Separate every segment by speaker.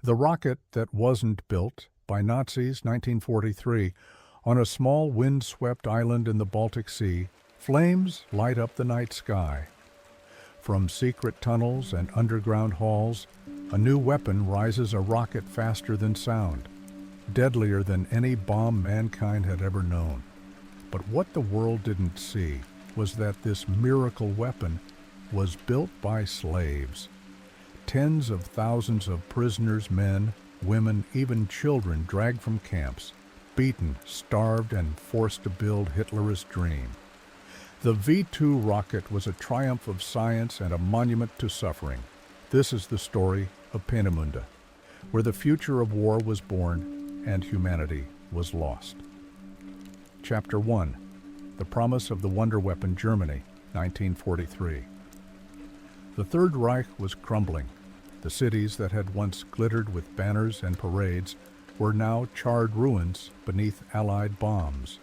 Speaker 1: The rocket that wasn't built, by Nazis 1943, on a small wind-swept island in the Baltic Sea, flames light up the night sky. From secret tunnels and underground halls, a new weapon rises, a rocket faster than sound, deadlier than any bomb mankind had ever known. But what the world didn't see was that this miracle weapon was built by slaves. Tens of thousands of prisoners, men, women, even children, dragged from camps, beaten, starved, and forced to build Hitler's dream. The V-2 rocket was a triumph of science and a monument to suffering. This is the story of Peenemünde, where the future of war was born and humanity was lost. Chapter 1. The Promise of the Wonder Weapon, Germany, 1943. The Third Reich was crumbling. The cities that had once glittered with banners and parades were now charred ruins beneath Allied bombs.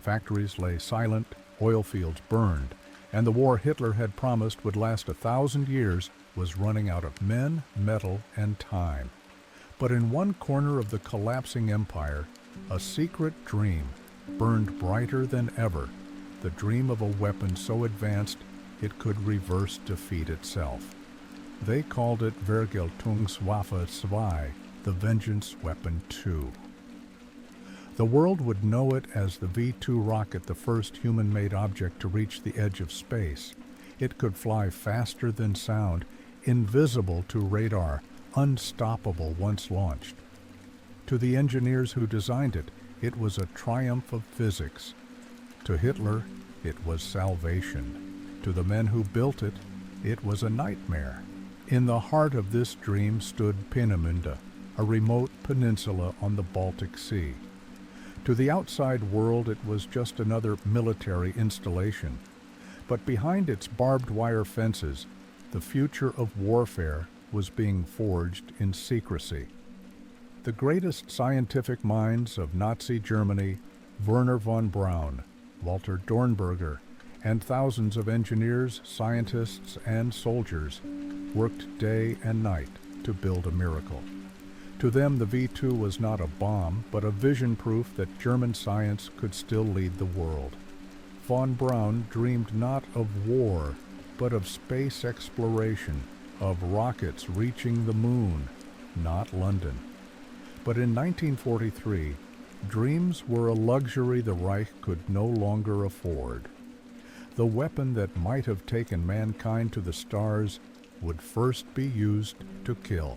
Speaker 1: Factories lay silent, oil fields burned, and the war Hitler had promised would last 1,000 years was running out of men, metal, and time. But in one corner of the collapsing empire, a secret dream burned brighter than ever, the dream of a weapon so advanced it could reverse defeat itself. They called it Vergeltungswaffe 2, the Vengeance Weapon 2. The world would know it as the V-2 rocket, the first human-made object to reach the edge of space. It could fly faster than sound, invisible to radar, unstoppable once launched. To the engineers who designed it, it was a triumph of physics. To Hitler, it was salvation. To the men who built it, it was a nightmare. In the heart of this dream stood Peenemünde, a remote peninsula on the Baltic Sea. To the outside world, it was just another military installation. But behind its barbed wire fences, the future of warfare was being forged in secrecy. The greatest scientific minds of Nazi Germany, Werner von Braun, Walter Dornberger, and thousands of engineers, scientists, and soldiers worked day and night to build a miracle. To them, the V-2 was not a bomb, but a vision proof that German science could still lead the world. Von Braun dreamed not of war, but of space exploration, of rockets reaching the moon, not London. But in 1943, dreams were a luxury the Reich could no longer afford. The weapon that might have taken mankind to the stars would first be used to kill.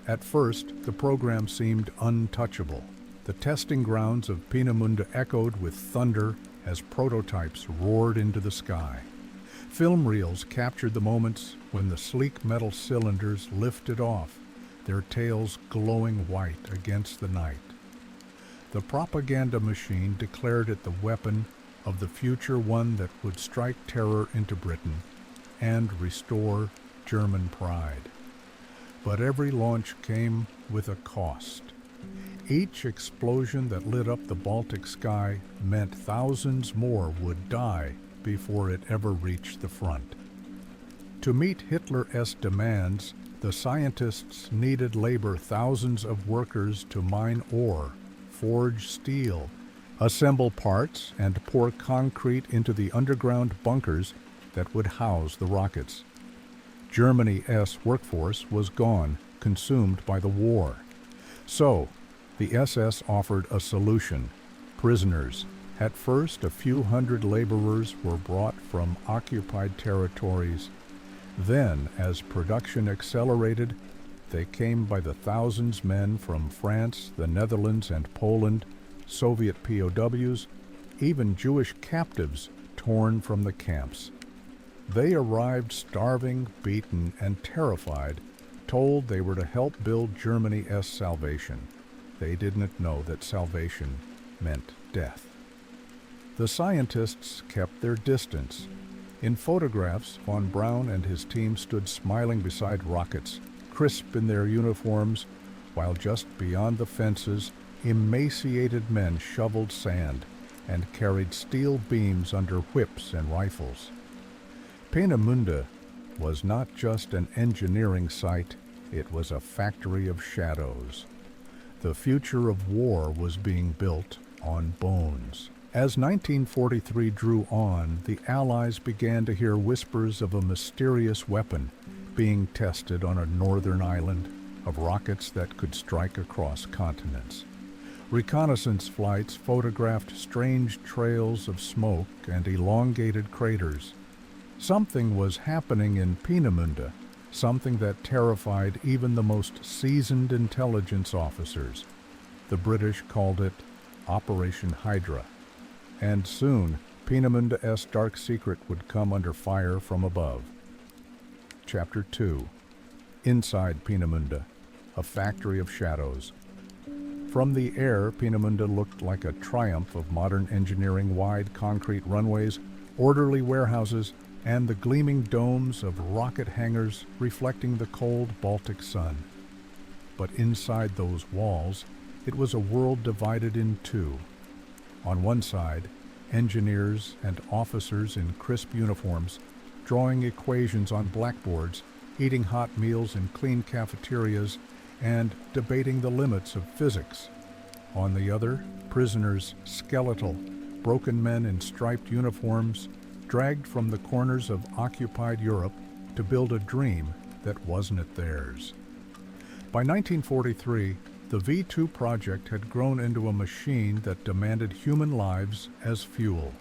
Speaker 1: At first, the program seemed untouchable. The testing grounds of Peenemünde echoed with thunder as prototypes roared into the sky. Film reels captured the moments when the sleek metal cylinders lifted off, their tails glowing white against the night. The propaganda machine declared it the weapon of the future, one that would strike terror into Britain and restore German pride. But every launch came with a cost. Each explosion that lit up the Baltic sky meant thousands more would die before it ever reached the front. To meet Hitler's demands, the scientists needed labor, thousands of workers to mine ore, forge steel, assemble parts, and pour concrete into the underground bunkers that would house the rockets. Germany's workforce was gone, consumed by the war. So, the SS offered a solution: prisoners. At first, a few hundred laborers were brought from occupied territories. Then, as production accelerated, they came by the thousands, men from France, the Netherlands, and Poland, Soviet POWs, even Jewish captives torn from the camps. They arrived starving, beaten, and terrified, told they were to help build Germany's salvation. They didn't know that salvation meant death. The scientists kept their distance. In photographs, von Braun and his team stood smiling beside rockets, crisp in their uniforms, while just beyond the fences, emaciated men shoveled sand and carried steel beams under whips and rifles. Peenemünde was not just an engineering site, It was a factory of shadows. The future of war was being built on bones. As 1943 drew on, the Allies began to hear whispers of a mysterious weapon being tested on a northern island, of rockets that could strike across continents. Reconnaissance flights photographed strange trails of smoke and elongated craters. Something was happening in Peenemünde, something that terrified even the most seasoned intelligence officers. The British called it Operation Hydra. And soon, Peenemunde's dark secret would come under fire from above. Chapter 2. Inside Peenemünde, a factory of shadows. From the air, Peenemünde looked like a triumph of modern engineering, wide concrete runways, orderly warehouses, and the gleaming domes of rocket hangars reflecting the cold Baltic sun. But inside those walls, it was a world divided in two. On one side, engineers and officers in crisp uniforms, drawing equations on blackboards, eating hot meals in clean cafeterias, and debating the limits of physics. On the other, prisoners, skeletal, broken men in striped uniforms, dragged from the corners of occupied Europe to build a dream that wasn't theirs. By 1943, the V2 project had grown into a machine that demanded human lives as fuel.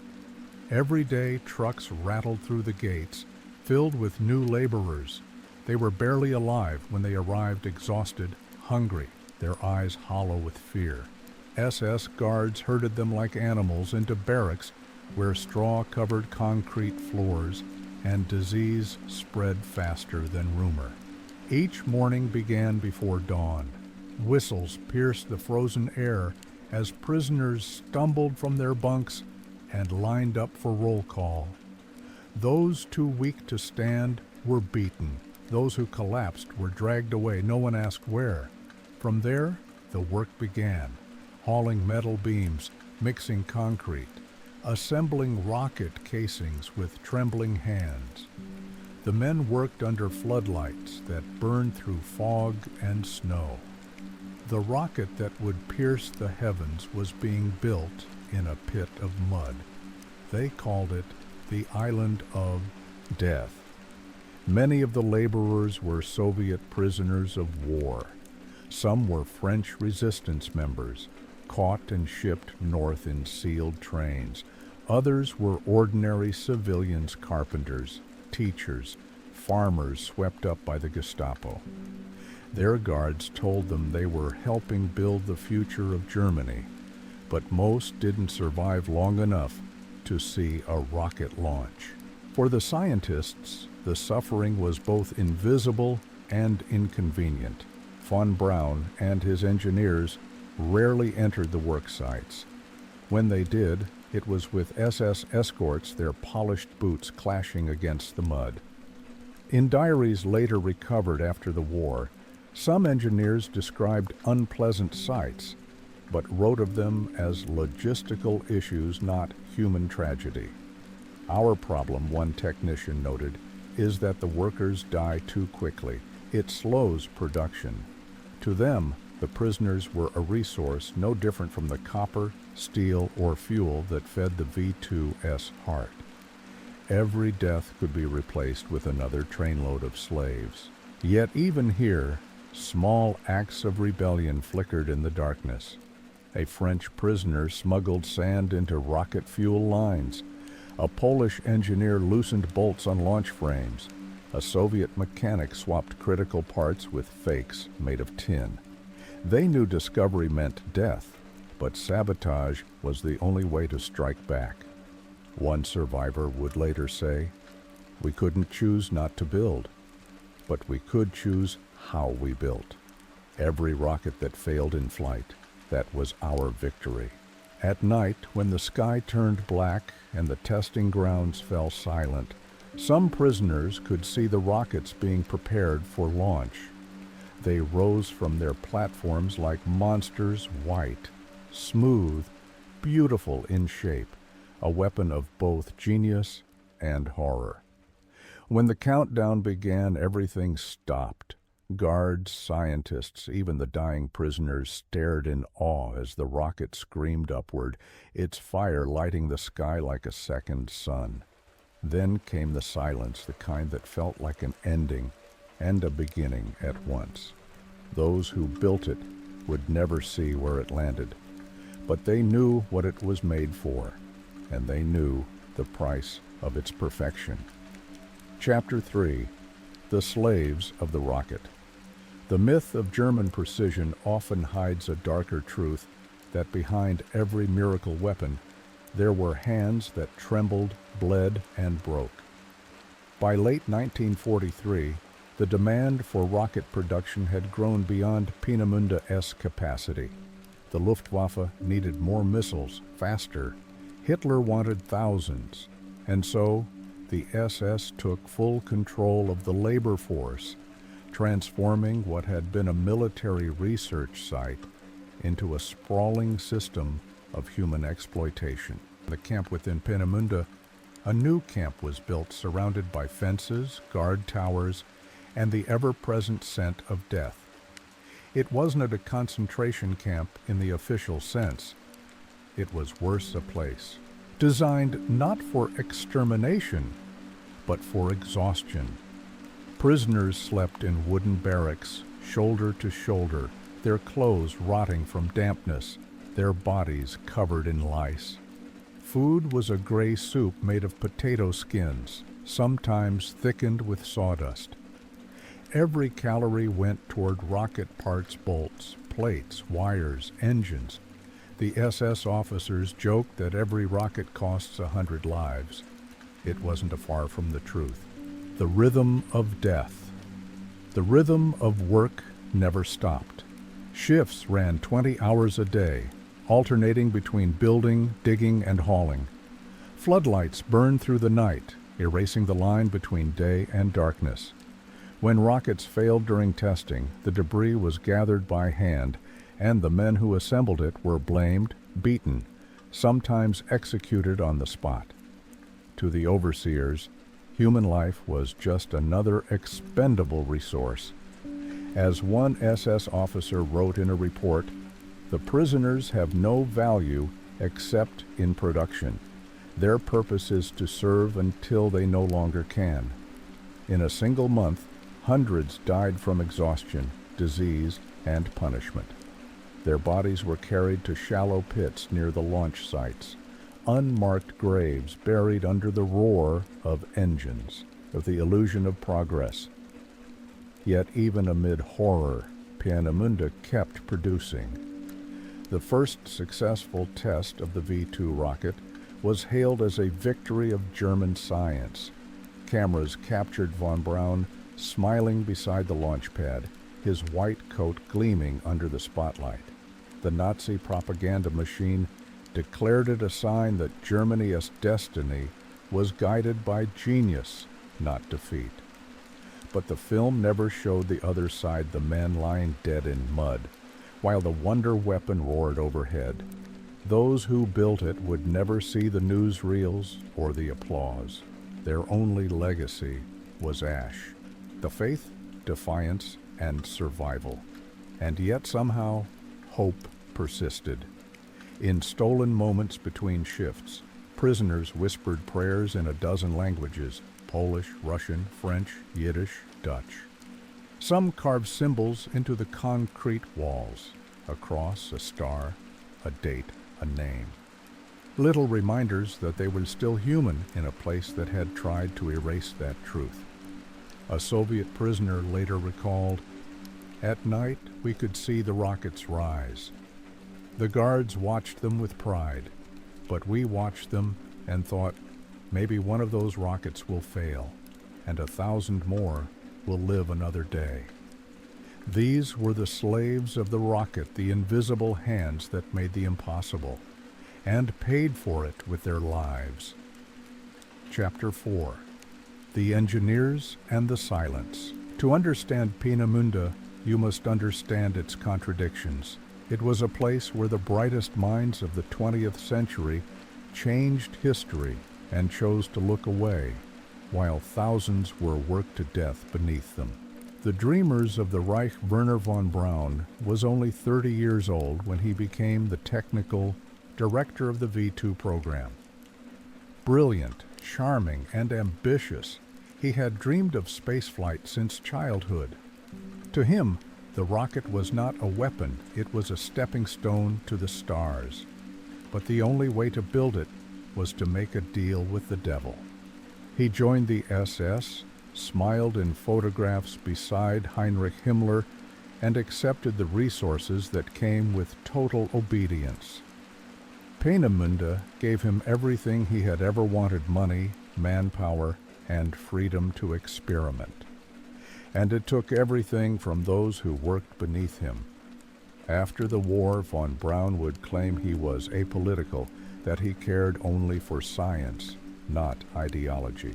Speaker 1: Every day, trucks rattled through the gates, filled with new laborers. They were barely alive when they arrived, exhausted, hungry, their eyes hollow with fear. SS guards herded them like animals into barracks where straw covered concrete floors and disease spread faster than rumor. Each morning began before dawn. Whistles pierced the frozen air as prisoners stumbled from their bunks and lined up for roll call. Those too weak to stand were beaten. Those who collapsed were dragged away, no one asked where. From there, the work began, hauling metal beams, mixing concrete, assembling rocket casings with trembling hands. The men worked under floodlights that burned through fog and snow. The rocket that would pierce the heavens was being built in a pit of mud. They called it the Island of Death. Many of the laborers were Soviet prisoners of war. Some were French resistance members, caught and shipped north in sealed trains. Others were ordinary civilians, carpenters, teachers, farmers swept up by the Gestapo. Their guards told them they were helping build the future of Germany, but most didn't survive long enough to see a rocket launch. For the scientists, the suffering was both invisible and inconvenient. Von Braun and his engineers rarely entered the work sites. When they did, it was with SS escorts, their polished boots clashing against the mud. In diaries later recovered after the war, some engineers described unpleasant sights, but wrote of them as logistical issues, not human tragedy. Our problem, one technician noted, is that the workers die too quickly. It slows production. To them, the prisoners were a resource no different from the copper, steel, or fuel that fed the V2's heart. Every death could be replaced with another trainload of slaves. Yet even here, small acts of rebellion flickered in the darkness. A French prisoner smuggled sand into rocket fuel lines. A Polish engineer loosened bolts on launch frames. A Soviet mechanic swapped critical parts with fakes made of tin. They knew discovery meant death, but sabotage was the only way to strike back. One survivor would later say, "We couldn't choose not to build, but we could choose how we built. Every rocket that failed in flight, that was our victory." At night, when the sky turned black and the testing grounds fell silent, some prisoners could see the rockets being prepared for launch. They rose from their platforms like monsters, white, smooth, beautiful in shape, a weapon of both genius and horror. When the countdown began, everything stopped. Guards, scientists, even the dying prisoners stared in awe as the rocket screamed upward, its fire lighting the sky like a second sun. Then came the silence, the kind that felt like an ending and a beginning at once. Those who built it would never see where it landed, but they knew what it was made for, and they knew the price of its perfection. Chapter 3. The Slaves of the Rocket. The myth of German precision often hides a darker truth, that behind every miracle weapon, there were hands that trembled, bled, and broke. By late 1943, the demand for rocket production had grown beyond Peenemunde's capacity. The Luftwaffe needed more missiles, faster. Hitler wanted thousands, and so the SS took full control of the labor force, transforming what had been a military research site into a sprawling system of human exploitation. The camp within Peenemünde, a new camp was built surrounded by fences, guard towers, and the ever-present scent of death. It wasn't a concentration camp in the official sense. It was worse a place, designed not for extermination, but for exhaustion. Prisoners slept in wooden barracks, shoulder to shoulder, their clothes rotting from dampness, their bodies covered in lice. Food was a gray soup made of potato skins, sometimes thickened with sawdust. Every calorie went toward rocket parts, bolts, plates, wires, engines. The SS officers joked that every rocket costs 100 lives. It wasn't far from the truth. The rhythm of death. The rhythm of work never stopped. Shifts ran 20 hours a day, alternating between building, digging, and hauling. Floodlights burned through the night, erasing the line between day and darkness. When rockets failed during testing, the debris was gathered by hand, and the men who assembled it were blamed, beaten, sometimes executed on the spot. To the overseers, human life was just another expendable resource. As one SS officer wrote in a report, "The prisoners have no value except in production. Their purpose is to serve until they no longer can." In a single month, hundreds died from exhaustion, disease, and punishment. Their bodies were carried to shallow pits near the launch sites, unmarked graves buried under the roar of engines, of the illusion of progress. Yet even amid horror, Peenemünde kept producing. The first successful test of the V-2 rocket was hailed as a victory of German science. Cameras captured von Braun smiling beside the launch pad, his white coat gleaming under the spotlight. The Nazi propaganda machine declared it a sign that Germany's destiny was guided by genius, not defeat. But the film never showed the other side, the men lying dead in mud, while the wonder weapon roared overhead. Those who built it would never see the newsreels or the applause. Their only legacy was ash. The faith, defiance, and survival. And yet somehow, hope persisted. In stolen moments between shifts, prisoners whispered prayers in a dozen languages: Polish, Russian, French, Yiddish, Dutch. Some carved symbols into the concrete walls: a cross, a star, a date, a name. Little reminders that they were still human in a place that had tried to erase that truth. A Soviet prisoner later recalled, "At night, we could see the rockets rise. The guards watched them with pride, but we watched them and thought, maybe one of those rockets will fail, and 1,000 more will live another day." These were the slaves of the rocket, the invisible hands that made the impossible, and paid for it with their lives. Chapter 4. The Engineers and the Silence. To understand Peenemünde, you must understand its contradictions. It was a place where the brightest minds of the 20th century changed history and chose to look away, while thousands were worked to death beneath them. The dreamers of the Reich Werner von Braun was only 30 years old when he became the technical director of the V-2 program. Brilliant, charming, and ambitious, he had dreamed of spaceflight since childhood. To him, the rocket was not a weapon, it was a stepping stone to the stars. But the only way to build it was to make a deal with the devil. He joined the SS, smiled in photographs beside Heinrich Himmler, and accepted the resources that came with total obedience. Peenemünde gave him everything he had ever wanted: money, manpower, and freedom to experiment. And it took everything from those who worked beneath him. After the war, von Braun would claim he was apolitical, that he cared only for science, not ideology.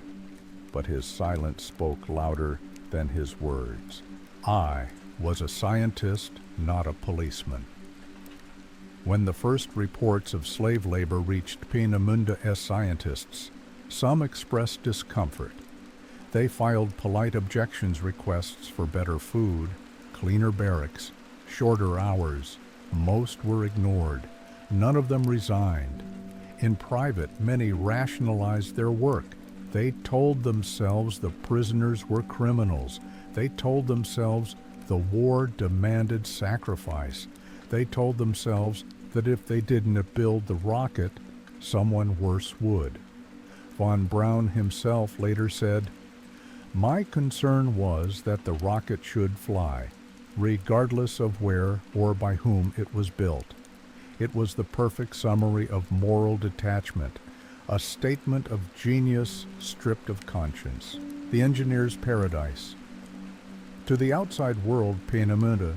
Speaker 1: But his silence spoke louder than his words. I was a scientist, not a policeman. When the first reports of slave labor reached Peenemunde's scientists, some expressed discomfort. They filed polite objections requests for better food, cleaner barracks, shorter hours. Most were ignored. None of them resigned. In private, many rationalized their work. They told themselves the prisoners were criminals. They told themselves the war demanded sacrifice. They told themselves that if they didn't build the rocket, someone worse would. Von Braun himself later said, "My concern was that the rocket should fly, regardless of where or by whom it was built. It was the perfect summary of moral detachment, a statement of genius stripped of conscience, the engineer's paradise." To the outside world, Peenemunde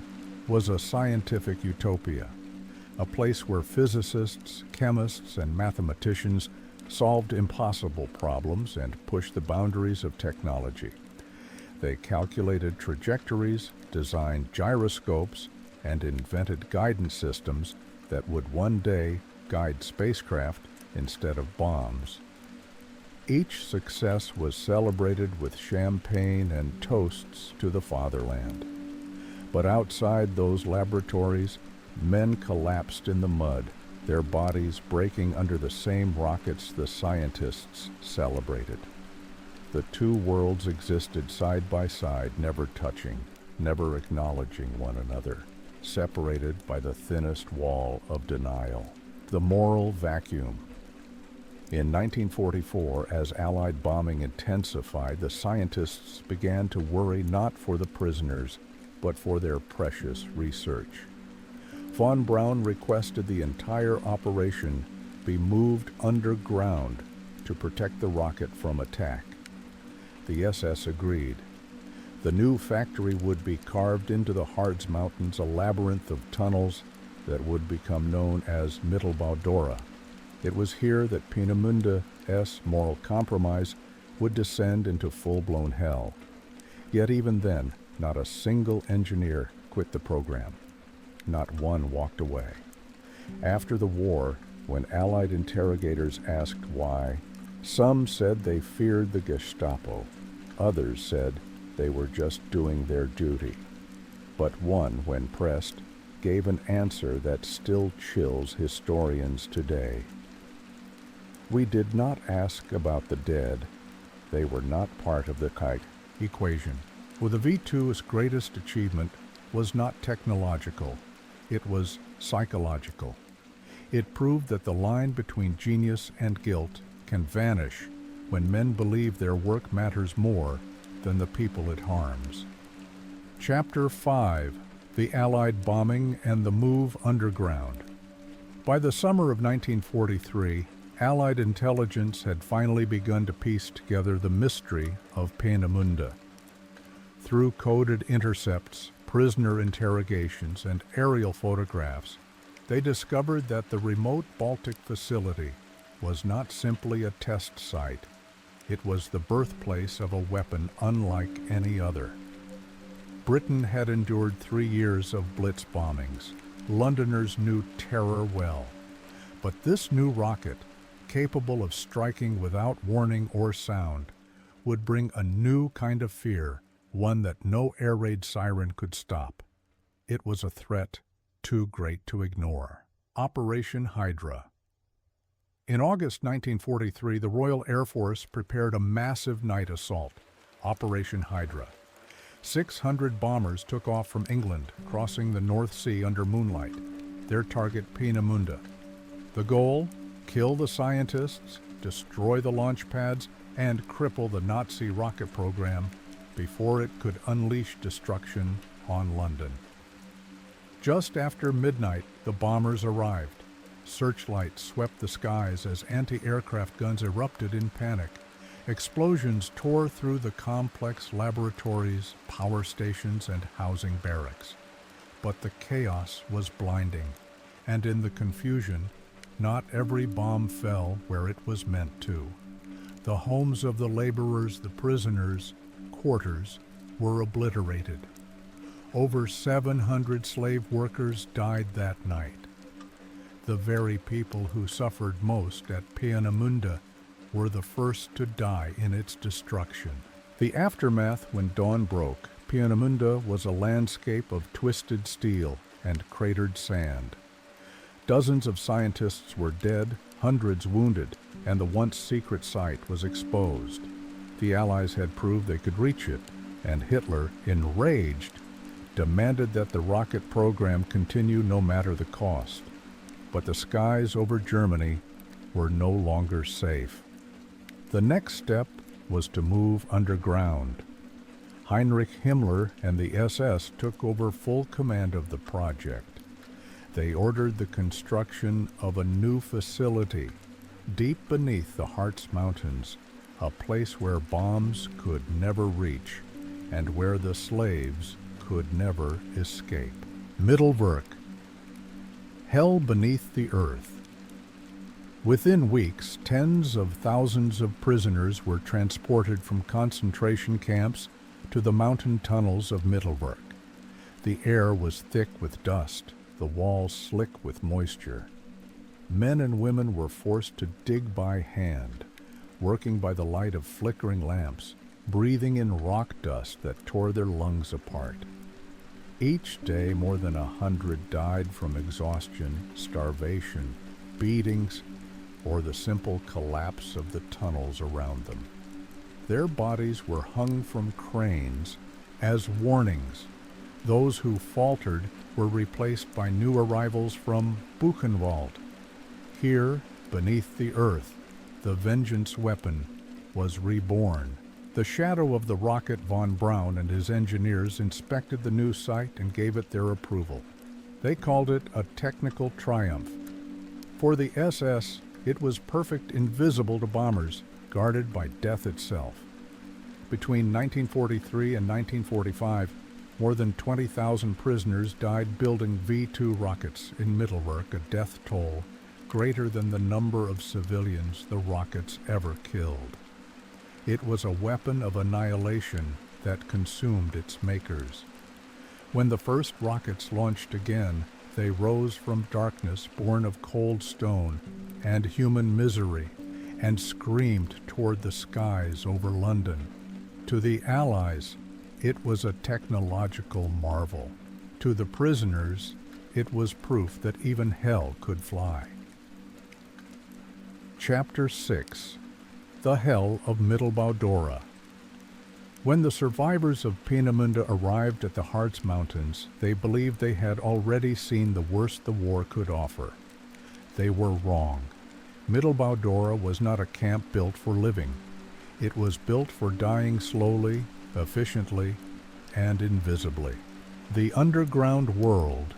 Speaker 1: was a scientific utopia, a place where physicists, chemists, and mathematicians solved impossible problems and pushed the boundaries of technology. They calculated trajectories, designed gyroscopes, and invented guidance systems that would one day guide spacecraft instead of bombs. Each success was celebrated with champagne and toasts to the fatherland. But outside those laboratories, men collapsed in the mud, their bodies breaking under the same rockets the scientists celebrated. The two worlds existed side by side, never touching, never acknowledging one another, separated by the thinnest wall of denial, the moral vacuum. In 1944, as Allied bombing intensified, the scientists began to worry not for the prisoners, but for their precious research. Von Braun requested the entire operation be moved underground to protect the rocket from attack. The SS agreed. The new factory would be carved into the Harz Mountains, a labyrinth of tunnels that would become known as Mittelbau Dora. It was here that Peenemunde's moral compromise would descend into full-blown hell. Yet even then, not a single engineer quit the program. Not one walked away. After the war, when Allied interrogators asked why, some said they feared the Gestapo. Others said they were just doing their duty. But one, when pressed, gave an answer that still chills historians today. "We did not ask about the dead. They were not part of the kite equation." Well, the V2's greatest achievement was not technological. It was psychological. It proved that the line between genius and guilt can vanish when men believe their work matters more than the people it harms. Chapter 5: The Allied Bombing and the Move Underground. By the summer of 1943, Allied intelligence had finally begun to piece together the mystery of Peenemunde. Through coded intercepts, prisoner interrogations, and aerial photographs, they discovered that the remote Baltic facility was not simply a test site. It was the birthplace of a weapon unlike any other. Britain had endured 3 years of blitz bombings. Londoners knew terror well. But this new rocket, capable of striking without warning or sound, would bring a new kind of fear, one that no air raid siren could stop. It was a threat too great to ignore. Operation Hydra. In August 1943, the Royal Air Force prepared a massive night assault, Operation Hydra. 600 bombers took off from England, crossing the North Sea under moonlight, their target Peenemünde. The goal? Kill the scientists, destroy the launch pads, and cripple the Nazi rocket program before it could unleash destruction on London. Just after midnight, the bombers arrived. Searchlights swept the skies as anti-aircraft guns erupted in panic. Explosions tore through the complex laboratories, power stations, and housing barracks. But the chaos was blinding, and in the confusion, not every bomb fell where it was meant to. The homes of the laborers, the prisoners, quarters were obliterated. Over 700 slave workers died that night. The very people who suffered most at Peenemünde were the first to die in its destruction. The aftermath: when dawn broke, Peenemünde was a landscape of twisted steel and cratered sand. Dozens of scientists were dead, hundreds wounded, and the once secret site was exposed. The Allies had proved they could reach it, and Hitler, enraged, demanded that the rocket program continue no matter the cost. But the skies over Germany were no longer safe. The next step was to move underground. Heinrich Himmler and the SS took over full command of the project. They ordered the construction of a new facility deep beneath the Harz Mountains, a place where bombs could never reach and where the slaves could never escape. Mittelwerk. Hell beneath the earth. Within weeks, tens of thousands of prisoners were transported from concentration camps to the mountain tunnels of Mittelwerk. The air was thick with dust, the walls slick with moisture. Men and women were forced to dig by hand, working by the light of flickering lamps, breathing in rock dust that tore their lungs apart. Each day, more than 100 died from exhaustion, starvation, beatings, or the simple collapse of the tunnels around them. Their bodies were hung from cranes as warnings. Those who faltered were replaced by new arrivals from Buchenwald. Here, beneath the earth, the vengeance weapon was reborn. The shadow of the rocket von Braun and his engineers inspected the new site and gave it their approval. They called it a technical triumph. For the SS, it was perfect, invisible to bombers, guarded by death itself. Between 1943 and 1945, more than 20,000 prisoners died building V-2 rockets in Mittelwerk, a death toll greater than the number of civilians the rockets ever killed. It was a weapon of annihilation that consumed its makers. When the first rockets launched again, they rose from darkness born of cold stone and human misery, and screamed toward the skies over London. To the Allies, it was a technological marvel. To the prisoners, it was proof that even hell could fly. Chapter 6. The Hell of Dora. When the survivors of Peenemünde arrived at the Harz Mountains, they believed they had already seen the worst the war could offer. They were wrong. Dora was not a camp built for living. It was built for dying slowly, efficiently, and invisibly. The underground world.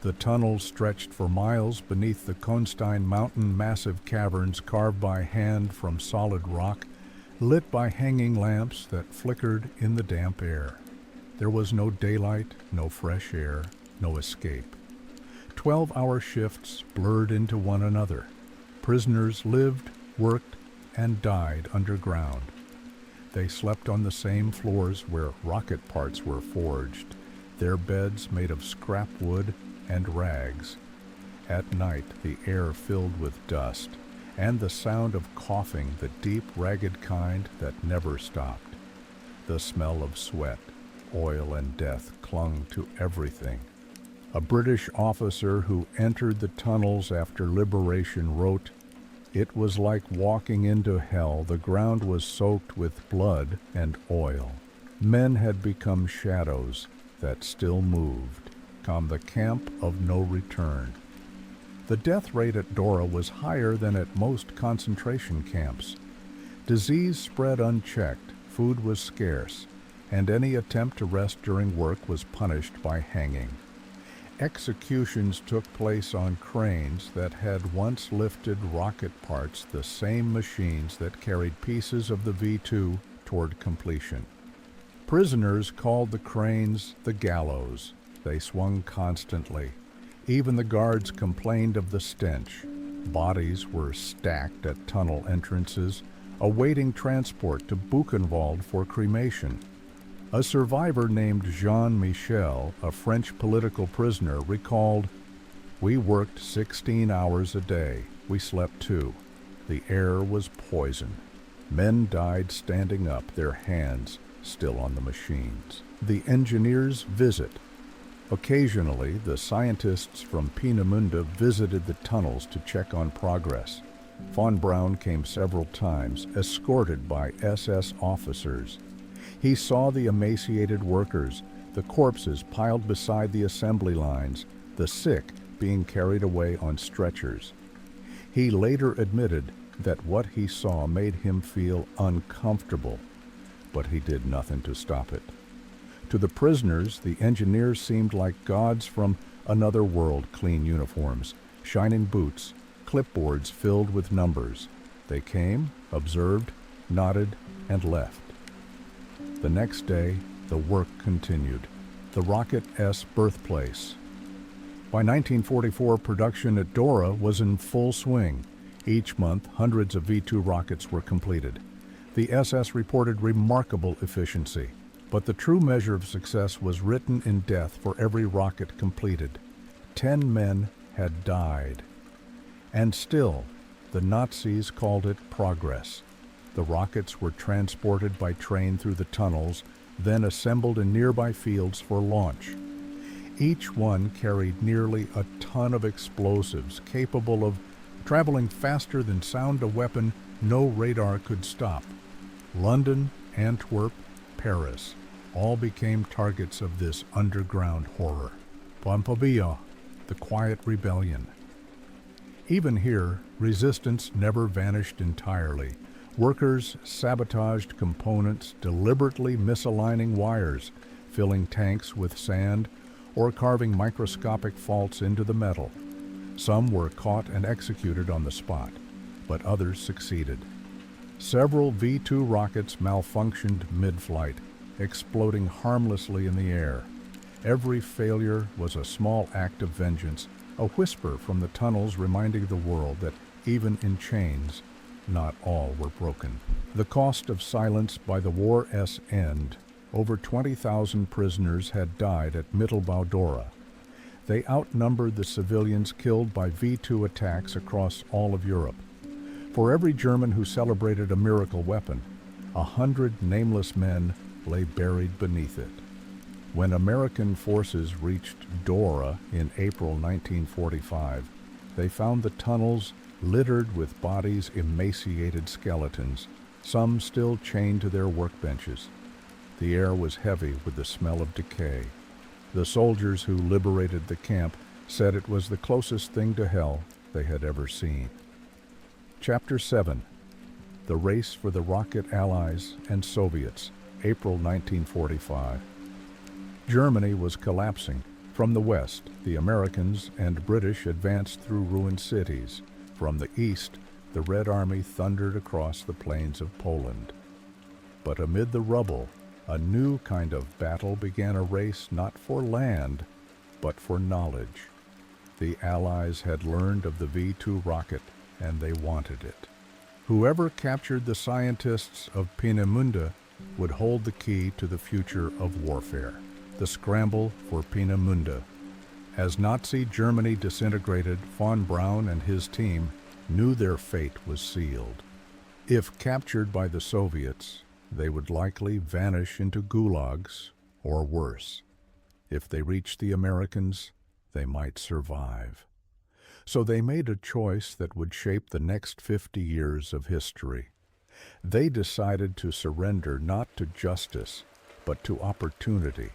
Speaker 1: The tunnels stretched for miles beneath the Konstein Mountain, massive caverns carved by hand from solid rock, lit by hanging lamps that flickered in the damp air. There was no daylight, no fresh air, no escape. 12-hour shifts blurred into one another. Prisoners lived, worked, and died underground. They slept on the same floors where rocket parts were forged, their beds made of scrap wood and rags. At night, the air filled with dust, and the sound of coughing, the deep, ragged kind that never stopped. The smell of sweat, oil, and death clung to everything. A British officer who entered the tunnels after liberation wrote, "It was like walking into hell. The ground was soaked with blood and oil. Men had become shadows that still moved, come the camp of no return." The death rate at Dora was higher than at most concentration camps. Disease spread unchecked, food was scarce, and any attempt to rest during work was punished by hanging. Executions took place on cranes that had once lifted rocket parts, the same machines that carried pieces of the V-2 toward completion. Prisoners called the cranes the gallows. They swung constantly. Even the guards complained of the stench. Bodies were stacked at tunnel entrances, awaiting transport to Buchenwald for cremation. A survivor named Jean-Michel, a French political prisoner, recalled, "We worked 16 hours a day. We slept 2. The air was poison. Men died standing up, their hands still on the machines." The engineers visit. Occasionally, the scientists from Peenemünde visited the tunnels to check on progress. Von Braun came several times, escorted by SS officers. He saw the emaciated workers, the corpses piled beside the assembly lines, the sick being carried away on stretchers. He later admitted that what he saw made him feel uncomfortable, but he did nothing to stop it. To the prisoners, the engineers seemed like gods from another world. Clean uniforms, shining boots, clipboards filled with numbers. They came, observed, nodded, and left. The next day, the work continued. The rocket's birthplace. By 1944, production at Dora was in full swing. Each month, hundreds of V-2 rockets were completed. The SS reported remarkable efficiency, but the true measure of success was written in death for every rocket completed. 10 men had died. And still, the Nazis called it progress. The rockets were transported by train through the tunnels, then assembled in nearby fields for launch. Each one carried nearly a ton of explosives, capable of traveling faster than sound a weapon no radar could stop. London, Antwerp, Paris all became targets of this underground horror. Pampelonne, the quiet rebellion. Even here, resistance never vanished entirely. Workers sabotaged components, deliberately misaligning wires, filling tanks with sand, or carving microscopic faults into the metal. Some were caught and executed on the spot, but others succeeded. Several V-2 rockets malfunctioned mid-flight, exploding harmlessly in the air. Every failure was a small act of vengeance, a whisper from the tunnels reminding the world that even in chains, not all were broken. The cost of silence by the war's end. Over 20,000 prisoners had died at Mittelbau Dora. They outnumbered the civilians killed by V-2 attacks across all of Europe. For every German who celebrated a miracle weapon, 100 nameless men lay buried beneath it. When American forces reached Dora in April 1945, they found the tunnels littered with bodies, emaciated skeletons, some still chained to their workbenches. The air was heavy with the smell of decay. The soldiers who liberated the camp said it was the closest thing to hell they had ever seen. Chapter 7. The Race for the Rocket Allies and Soviets, April 1945. Germany was collapsing. From the west, the Americans and British advanced through ruined cities. From the east, the Red Army thundered across the plains of Poland. But amid the rubble, a new kind of battle began, a race not for land, but for knowledge. The Allies had learned of the V-2 rocket, and they wanted it. Whoever captured the scientists of Peenemünde would hold the key to the future of warfare. The scramble for Peenemünde. As Nazi Germany disintegrated, von Braun and his team knew their fate was sealed. If captured by the Soviets, they would likely vanish into gulags or worse. If they reached the Americans, they might survive. So they made a choice that would shape the next 50 years of history. They decided to surrender not to justice, but to opportunity.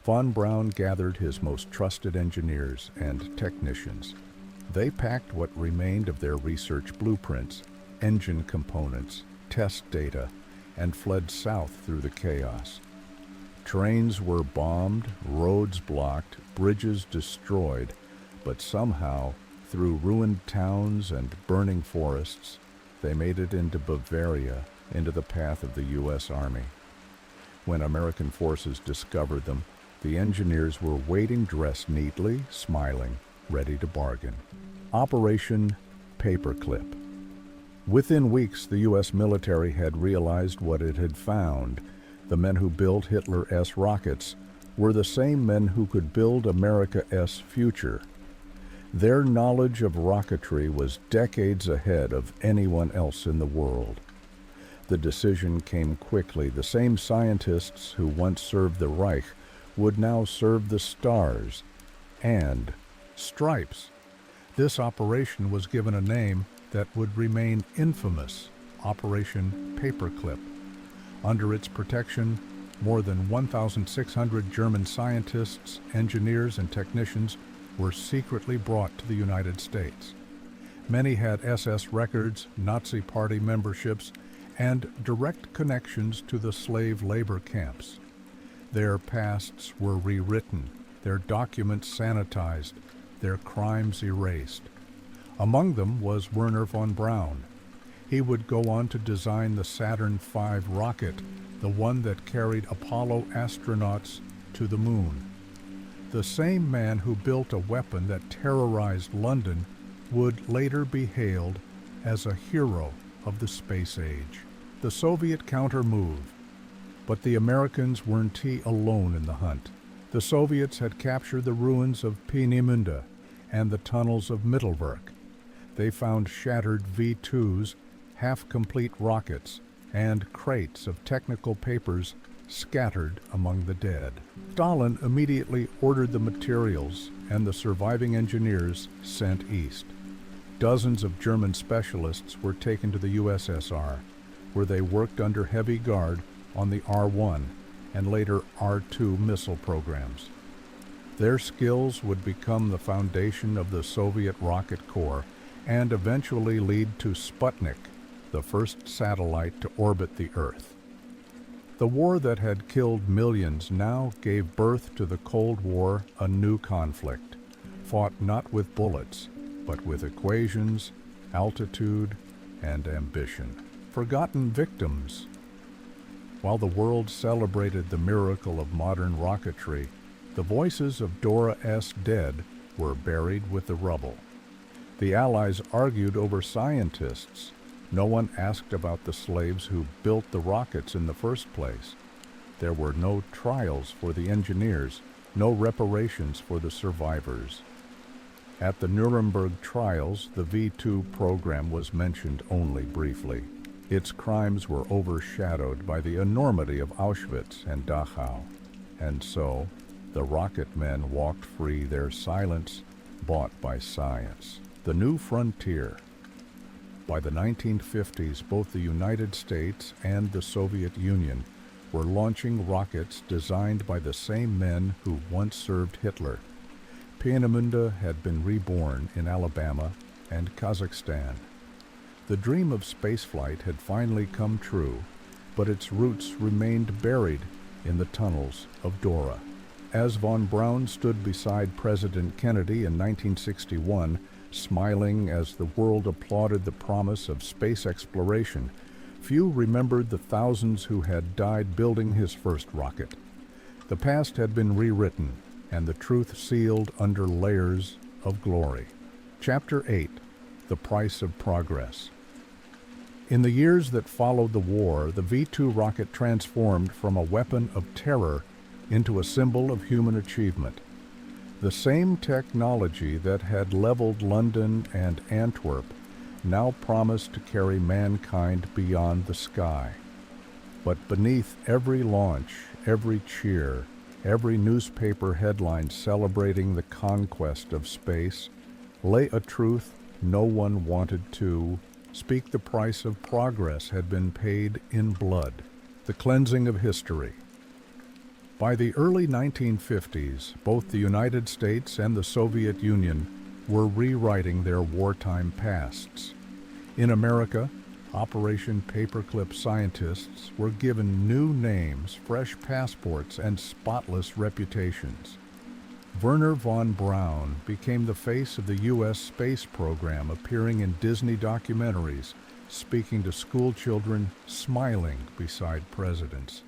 Speaker 1: Von Braun gathered his most trusted engineers and technicians. They packed what remained of their research blueprints, engine components, test data, and fled south through the chaos. Trains were bombed, roads blocked, bridges destroyed, but somehow, through ruined towns and burning forests, they made it into Bavaria, into the path of the U.S. Army. When American forces discovered them, the engineers were waiting dressed neatly, smiling, ready to bargain. Operation Paperclip. Within weeks, the U.S. military had realized what it had found. The men who built Hitler-S rockets were the same men who could build America-S future. Their knowledge of rocketry was decades ahead of anyone else in the world. The decision came quickly. The same scientists who once served the Reich would now serve the stars and stripes. This operation was given a name that would remain infamous, Operation Paperclip. Under its protection, more than 1,600 German scientists, engineers, and technicians were secretly brought to the United States. Many had SS records, Nazi Party memberships, and direct connections to the slave labor camps. Their pasts were rewritten, their documents sanitized, their crimes erased. Among them was Wernher von Braun. He would go on to design the Saturn V rocket, the one that carried Apollo astronauts to the moon. The same man who built a weapon that terrorized London would later be hailed as a hero of the space age. The Soviet counter-move. But the Americans weren't alone in the hunt. The Soviets had captured the ruins of Peenemünde and the tunnels of Mittelwerk. They found shattered V-2s, half-complete rockets, and crates of technical papers scattered among the dead. Stalin immediately ordered the materials and the surviving engineers sent east. Dozens of German specialists were taken to the USSR, where they worked under heavy guard on the R-1 and later R-2 missile programs. Their skills would become the foundation of the Soviet rocket corps and eventually lead to Sputnik, the first satellite to orbit the Earth. The war that had killed millions now gave birth to the Cold War, a new conflict, fought not with bullets, but with equations, altitude, and ambition. Forgotten victims. While the world celebrated the miracle of modern rocketry, the voices of Dora-S dead were buried with the rubble. The Allies argued over scientists. No one asked about the slaves who built the rockets in the first place. There were no trials for the engineers, no reparations for the survivors. At the Nuremberg trials, the V-2 program was mentioned only briefly. Its crimes were overshadowed by the enormity of Auschwitz and Dachau. And so, the rocket men walked free, their silence bought by science. The new frontier. By the 1950s, both the United States and the Soviet Union were launching rockets designed by the same men who once served Hitler. Peenemünde had been reborn in Alabama and Kazakhstan. The dream of spaceflight had finally come true, but its roots remained buried in the tunnels of Dora. As von Braun stood beside President Kennedy in 1961, smiling as the world applauded the promise of space exploration, few remembered the thousands who had died building his first rocket. The past had been rewritten, and the truth sealed under layers of glory. Chapter 8. The Price of Progress. In the years that followed the war, the V-2 rocket transformed from a weapon of terror into a symbol of human achievement. The same technology that had leveled London and Antwerp now promised to carry mankind beyond the sky. But beneath every launch, every cheer, every newspaper headline celebrating the conquest of space, lay a truth no one wanted to speak. The price of progress had been paid in blood, the cleansing of history. By the early 1950s, both the United States and the Soviet Union were rewriting their wartime pasts. In America, Operation Paperclip scientists were given new names, fresh passports, and spotless reputations. Wernher von Braun became the face of the U.S. space program, appearing in Disney documentaries, speaking to school children, smiling beside presidents.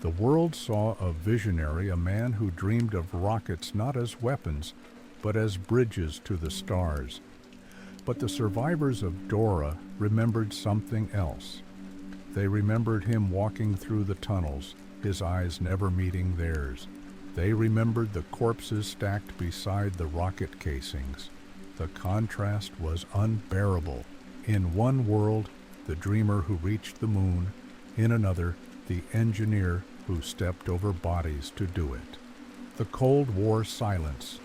Speaker 1: The world saw a visionary, a man who dreamed of rockets not as weapons, but as bridges to the stars. But the survivors of Dora remembered something else. They remembered him walking through the tunnels, his eyes never meeting theirs. They remembered the corpses stacked beside the rocket casings. The contrast was unbearable. In one world, the dreamer who reached the moon; in another, the engineer who stepped over bodies to do it. The Cold War silence.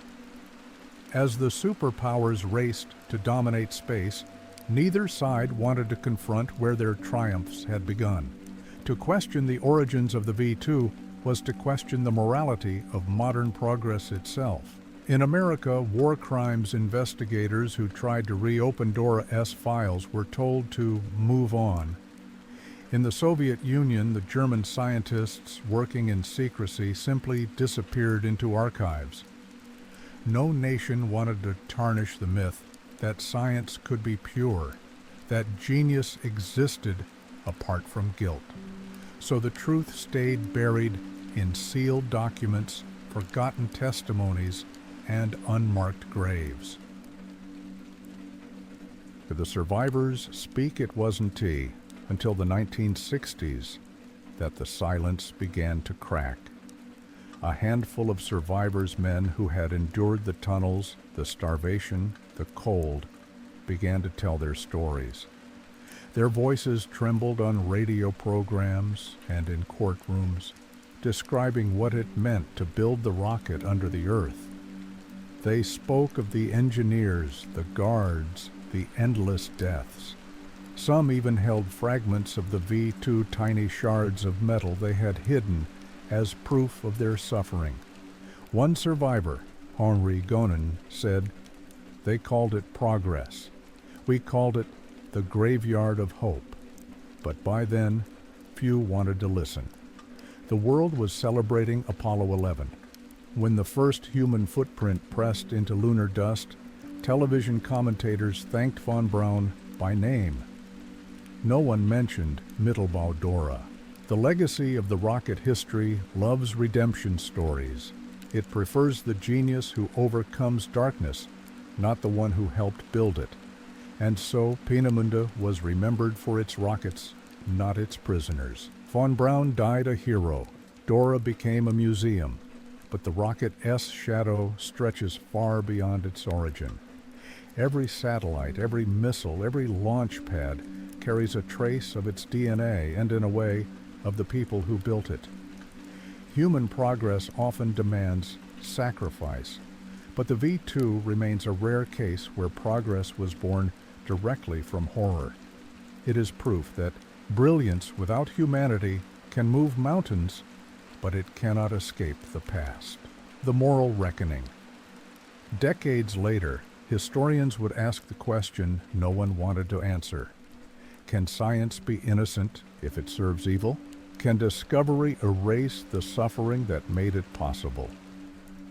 Speaker 1: As the superpowers raced to dominate space, neither side wanted to confront where their triumphs had begun. To question the origins of the V-2 was to question the morality of modern progress itself. In America, war crimes investigators who tried to reopen Dora's files were told to move on. In the Soviet Union, the German scientists working in secrecy simply disappeared into archives. No nation wanted to tarnish the myth that science could be pure, that genius existed apart from guilt. So the truth stayed buried in sealed documents, forgotten testimonies, and unmarked graves. The survivors speak it wasn't tea until the 1960s that the silence began to crack. A handful of survivors, men who had endured the tunnels, the starvation, the cold, began to tell their stories. Their voices trembled on radio programs and in courtrooms, describing what it meant to build the rocket under the earth. They spoke of the engineers, the guards, the endless deaths. Some even held fragments of the V-2, tiny shards of metal they had hidden as proof of their suffering. One survivor, Henri Gonin, said, "They called it progress. We called it the graveyard of hope." But by then, few wanted to listen. The world was celebrating Apollo 11. When the first human footprint pressed into lunar dust, television commentators thanked von Braun by name. No one mentioned Mittelbau Dora. The legacy of the rocket history loves redemption stories. It prefers the genius who overcomes darkness, not the one who helped build it. And so Peenemünde was remembered for its rockets, not its prisoners. Von Braun died a hero. Dora became a museum. But the rocket's shadow stretches far beyond its origin. Every satellite, every missile, every launch pad carries a trace of its DNA and, in a way, of the people who built it. Human progress often demands sacrifice, but the V-2 remains a rare case where progress was born directly from horror. It is proof that brilliance without humanity can move mountains, but it cannot escape the past. The moral reckoning. Decades later, historians would ask the question no one wanted to answer. Can science be innocent if it serves evil? Can discovery erase the suffering that made it possible?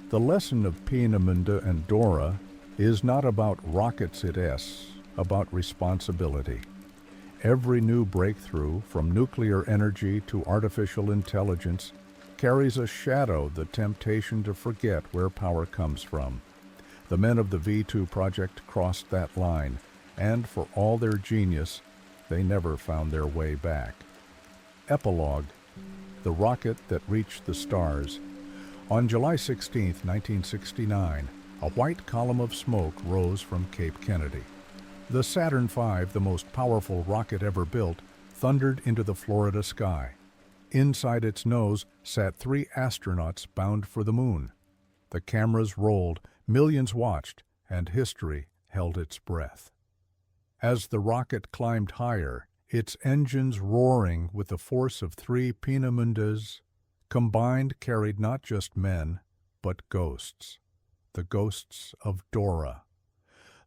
Speaker 1: The lesson of Peenemünde and Dora is not about rockets, it is about responsibility. Every new breakthrough, from nuclear energy to artificial intelligence, carries a shadow, the temptation to forget where power comes from. The men of the V-2 project crossed that line, and for all their genius, they never found their way back. Epilogue: the rocket that reached the stars. On July 16, 1969, a white column of smoke rose from Cape Kennedy. The Saturn V, the most powerful rocket ever built, thundered into the Florida sky. Inside its nose sat 3 astronauts bound for the moon. The cameras rolled, millions watched, and history held its breath. As the rocket climbed higher, its engines roaring with the force of 3 Peenemundas, combined carried not just men, but ghosts. The ghosts of Dora.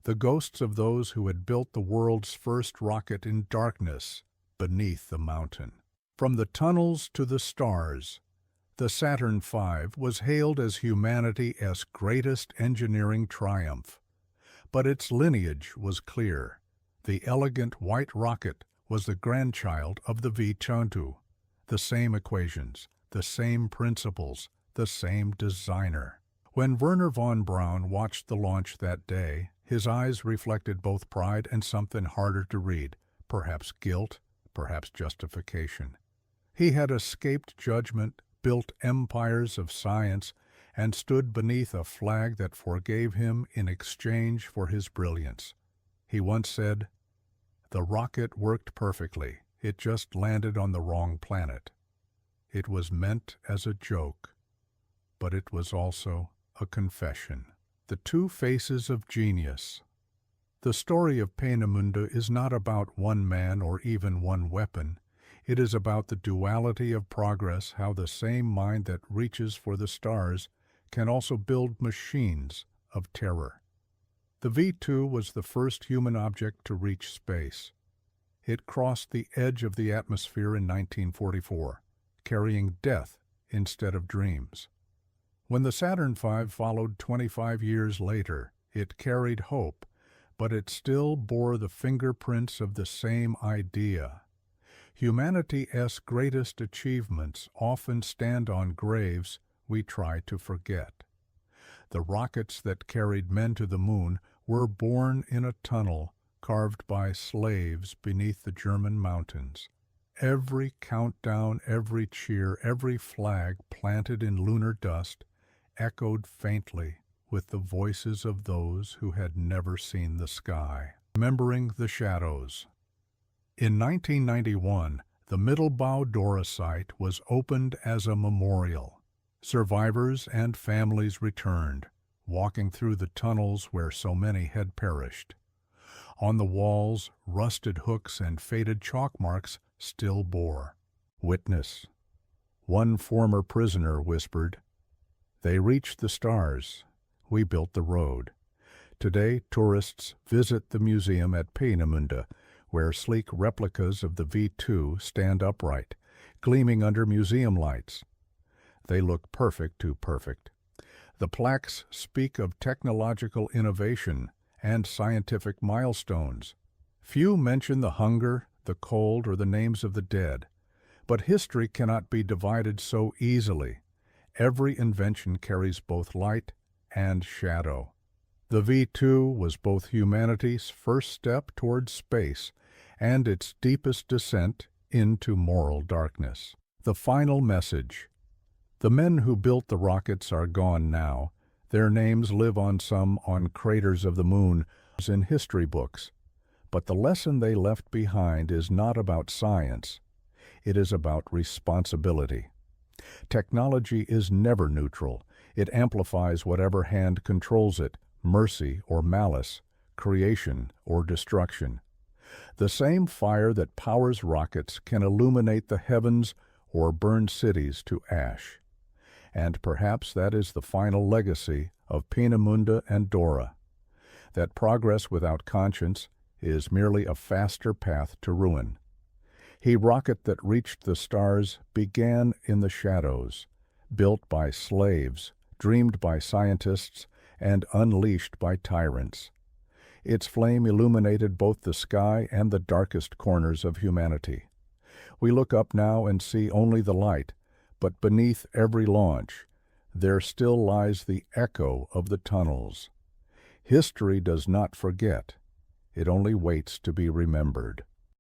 Speaker 1: The ghosts of those who had built the world's first rocket in darkness beneath the mountain. From the tunnels to the stars, the Saturn V was hailed as humanity's greatest engineering triumph. But its lineage was clear. The elegant white rocket was the grandchild of the V-2. The same equations, the same principles, the same designer. When Wernher von Braun watched the launch that day, his eyes reflected both pride and something harder to read, perhaps guilt, perhaps justification. He had escaped judgment, built empires of science, and stood beneath a flag that forgave him in exchange for his brilliance. He once said, "The rocket worked perfectly. It just landed on the wrong planet." It was meant as a joke, but it was also a confession. The 2 faces of genius. The story of Peenemünde is not about one man or even one weapon. It is about the duality of progress, how the same mind that reaches for the stars can also build machines of terror. The V-2 was the first human object to reach space. It crossed the edge of the atmosphere in 1944, carrying death instead of dreams. When the Saturn V followed 25 years later, it carried hope, but it still bore the fingerprints of the same idea. Humanity's greatest achievements often stand on graves we try to forget. The rockets that carried men to the moon were born in a tunnel carved by slaves beneath the German mountains. Every countdown, every cheer, every flag planted in lunar dust echoed faintly with the voices of those who had never seen the sky. Remembering the shadows. In 1991, the Mittelbau Dora site was opened as a memorial. Survivors and families returned, walking through the tunnels where so many had perished. On the walls, rusted hooks and faded chalk marks still bore witness. One former prisoner whispered, "They reached the stars. We built the road." Today, tourists visit the museum at Peenemünde, where sleek replicas of the V-2 stand upright, gleaming under museum lights. They look perfect too perfect. The plaques speak of technological innovation and scientific milestones. Few mention the hunger, the cold, or the names of the dead. But history cannot be divided so easily. Every invention carries both light and shadow. The V-2 was both humanity's first step towards space and its deepest descent into moral darkness. The final message. The men who built the rockets are gone now. Their names live on craters of the moon in history books. But the lesson they left behind is not about science. It is about responsibility. Technology is never neutral. It amplifies whatever hand controls it, mercy or malice, creation or destruction. The same fire that powers rockets can illuminate the heavens or burn cities to ash. And perhaps that is the final legacy of Peenemünde and Dora, that progress without conscience is merely a faster path to ruin. A rocket that reached the stars began in the shadows, built by slaves, dreamed by scientists, and unleashed by tyrants. Its flame illuminated both the sky and the darkest corners of humanity. We look up now and see only the light, but beneath every launch, there still lies the echo of the tunnels. History does not forget. It only waits to be remembered.